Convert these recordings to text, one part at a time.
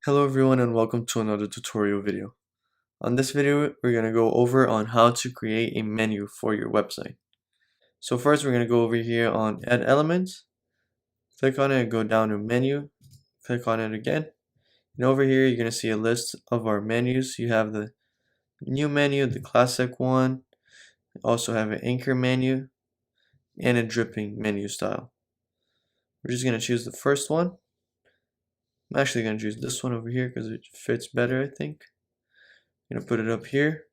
Hello everyone and welcome to another tutorial video. On this video we're going to go over on how to create a menu for your website. So first we're going to go over here on add elements, click on it, go down to menu, click on it again, and over here you're going to see a list of our menus. You have the new menu, the classic one, also have an anchor menu, and a dripping menu style. We're just going to choose the first one. I'm actually going to choose this one over here because it fits better, I think. I'm going to put it up here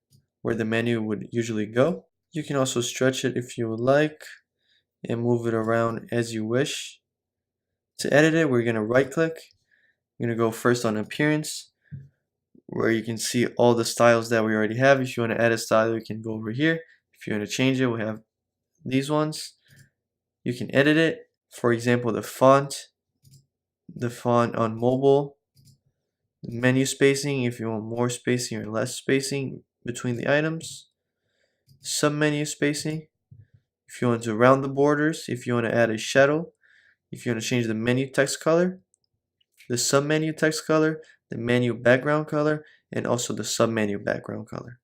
where the menu would usually go. You can also stretch it if you would like and move it around as you wish. To edit it, we're going to right click. We're going to go first on appearance where you can see all the styles that we already have. If you want to add a style, you can go over here. If you want to change it, we have these ones. You can edit it. For example, the font on mobile, the menu spacing if you want more spacing or less spacing between the items, submenu spacing if you want to round the borders, if you want to add a shadow, if you want to change the menu text color, the submenu text color, the menu background color, and also the submenu background color.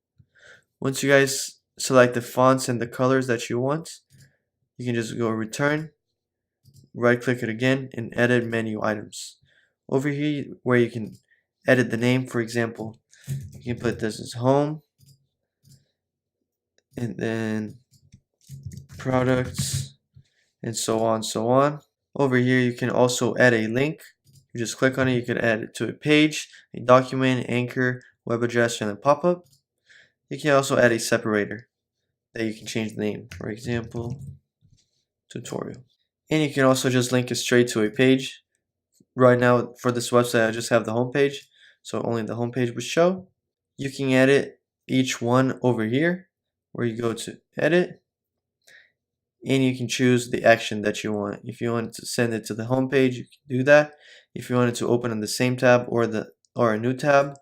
Once you guys select the fonts and the colors that you want, you can just go return, right click it again, and edit menu items. Over here where you can edit the name, for example, you can put this as home, and then products, and so on. Over here you can also add a link. You just click on it, you can add it to a page, a document, anchor, web address, and a pop-up. You can also add a separator that you can change the name, for example, tutorial. And you can also just link it straight to a page. Right now for this website I just have the home page, so only the home page would show. You can edit each one over here where you go to edit, and you can choose the action that you want. If you want to send it to the home page, you can do that. If you want it to open in the same tab or a new tab,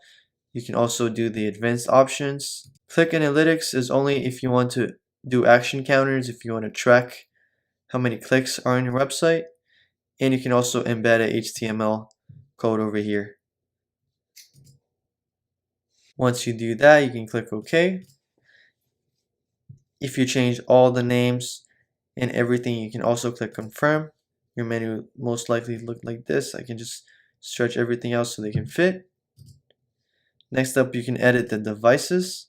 you can also do the advanced options. Click analytics is only if you want to do action counters, if you want to track how many clicks are on your website, and you can also embed a HTML code over here. Once you do that, you can click OK. If you change all the names and everything, you can also click confirm. Your menu will most likely look like this. I can just stretch everything out so they can fit. Next up, you can edit the devices.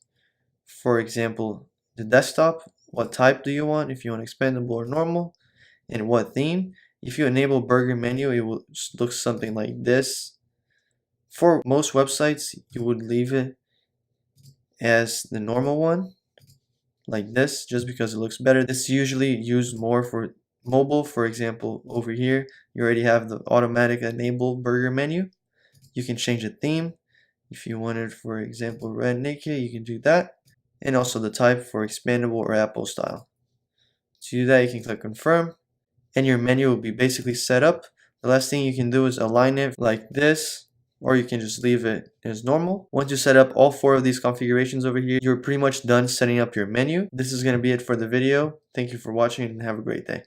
For example, the desktop. What type do you want? If you want expandable or normal, and what theme. If you enable burger menu, it will look something like this. For most websites, you would leave it as the normal one, like this, just because it looks better. This is usually used more for mobile. For example, over here you already have the automatic enable burger menu. You can change the theme. If you wanted, for example, red naked, you can do that, and also the type for expandable or Apple style. To do that, you can click confirm, and your menu will be basically set up. The last thing you can do is align it like this, or you can just leave it as normal. Once you set up all 4 of these configurations over here, you're pretty much done setting up your menu. This is going to be it for the video. Thank you for watching and have a great day.